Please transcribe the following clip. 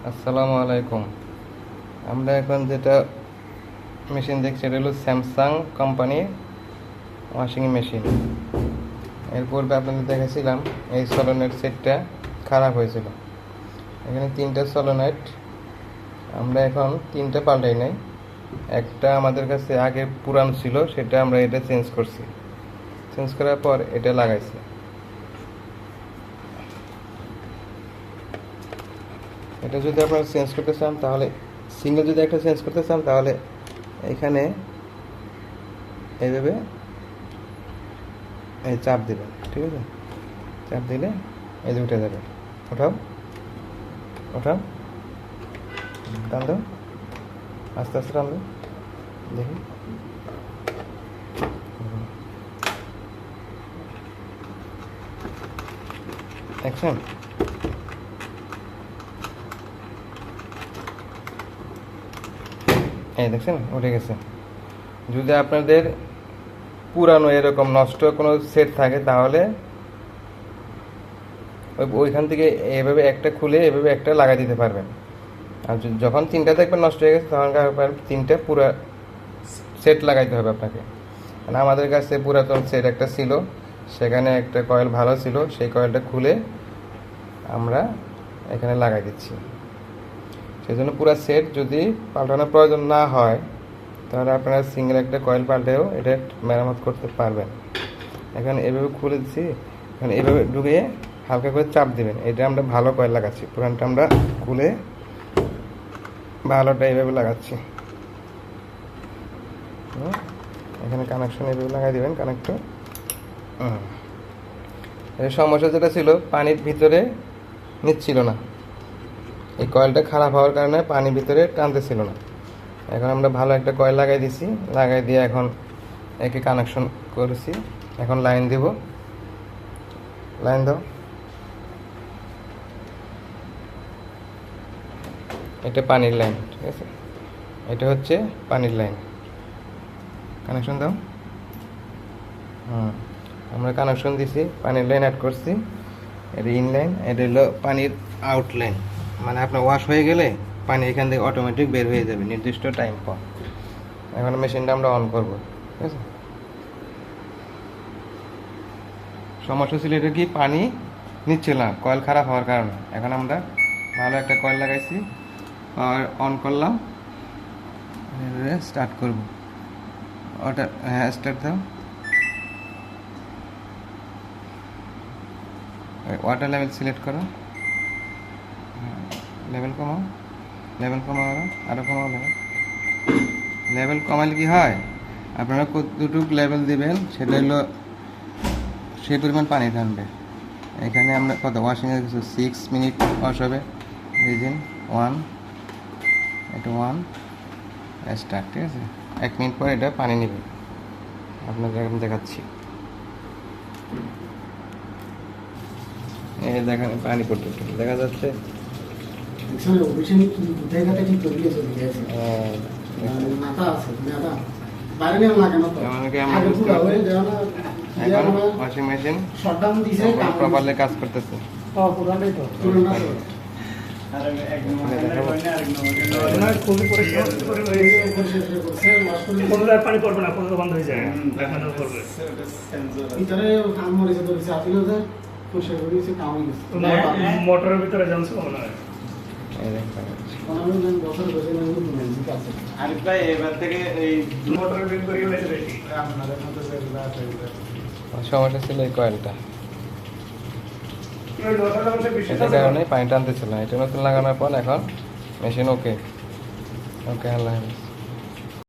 আসসালামু আলাইকুম। আমরা এখন যেটা মেশিন দেখছি এটা হলো স্যামসাং কোম্পানির ওয়াশিং মেশিন। এর পূর্বে আপনাদের দেখেছিলাম এই সলোনেট সেটটা খারাপ হয়েছিল। এখানে 3টা সলোনেট, আমরা এখন 3টা পাল্টাই নাই। একটা আমাদের কাছে আগে পুরানো ছিল, সেটা আমরা এটা চেঞ্জ করছি। চেঞ্জ করার পর এটা লাগাইছি। এটা যদি আপনারা চেঞ্জ করতে চান তাহলে সিঙ্গেল যদি একটা চেঞ্জ করতে চান তাহলে এখানে এইভাবে এই চাপ দিবেন, ঠিক আছে? চাপ দিলে এই যে উঠে যাবে। ওঠাও ওঠাও, টান দাও, আস্তে আস্তে টান দাও, দেখি। অ্যাকশন। এই দেখছেন উঠে গেছে। যদি আপনাদের পুরানো এরকম নষ্ট কোনো সেট থাকে তাহলে ওইখান থেকে এভাবে একটা খুলে এভাবে একটা লাগাই দিতে পারবেন। আর যখন 3টা দেখবেন নষ্ট হয়ে গেছে তখন 3টা পুরো সেট লাগাইতে হবে আপনাকে। মানে আমাদের কাছে পুরাতন সেট একটা ছিল, সেখানে একটা কয়েল ভালো ছিল, সেই কয়েলটা খুলে আমরা এখানে লাগাই দিচ্ছি। সেই জন্য পুরো সেট যদি পাল্টানোর প্রয়োজন না হয় তাহলে আপনারা সিঙ্গেল একটা কয়েল পাল্টেও এটা মেরামত করতে পারবেন। এখানে এভাবে খুলে দিচ্ছি, এখানে এভাবে ঢুকিয়ে হালকা করে চাপ দেবেন। এটা আমরা ভালো কয়েল লাগাচ্ছি, পুরানটা আমরা খুলে ভালোটা এইভাবে লাগাচ্ছি। এখানে কানেকশন এইভাবে লাগাই দেবেন কানেক্টর। এর সমস্যা যেটা ছিল, পানির ভিতরে নিচ্ছিল না। এই কয়েলটা খারাপ হওয়ার কারণে পানির ভিতরে টানতেছিল না। এখন আমরা ভালো একটা কয়েল লাগাই দিছি, লাগাই দিয়ে এখন একে কানেকশন করেছি। এখন লাইন দেব, লাইন দাও। এটা পানির লাইন, ঠিক আছে? এটা হচ্ছে পানির লাইন। কানেকশন দাও। আমরা কানেকশন দিছি, পানির লাইন অ্যাড করছি। এটা ইন লাইন, এটা হলো পানির আউট লাইন। মানে আপনার ওয়াশ হয়ে গেলে পানি এখান থেকে অটোমেটিক বের হয়ে যাবে নির্দিষ্ট টাইম পর। এখন মেশিনটা আমরা অন করব, ঠিক আছে? সমস্যা ছিল এটা কি, পানি নিচ্ছিল না কয়েল খারাপ হওয়ার কারণে। এখন আমরা ভালো একটা কয়েল লাগাইছি, আর অন করলাম, স্টার্ট করব। ওটা হ্যাঁ, স্টার্ট দাও। ওয়াটার লেভেল সিলেক্ট করো, লেভেল কমাও, লেভেল কমাও, আরও কমাও। লেভেল কমালে কি হয়, আপনারা কতটুকু লেভেল দিবেন সেটা হলো সেই পরিমাণ পানি টানবে। এখানে আমরা কত ওয়াশিংয়ের কিছু 6 মিনিট ওয়াশ হবে। রিজন 1, এটা 1 স্টার্ট, ঠিক আছে? 1 মিনিট পর এটা পানি নেবে। আপনাদের এখন দেখাচ্ছি, এই দেখেন পানি পড়তে দেখা যাচ্ছে। ওয়াশিং মেশিন প্রপারলি কাজ করতেছে। পানি পড়বে না, বন্ধ হয়ে যায়। মোটরের ভিতরে জানছো মনে হয়। সমস্যা ছিল এই কয়েলটা, এটার কারণে পানি টানতেছিল না। এটা নতুন লাগানোর পর এখন মেশিন ওকে। আল্লাহ হাফেজ।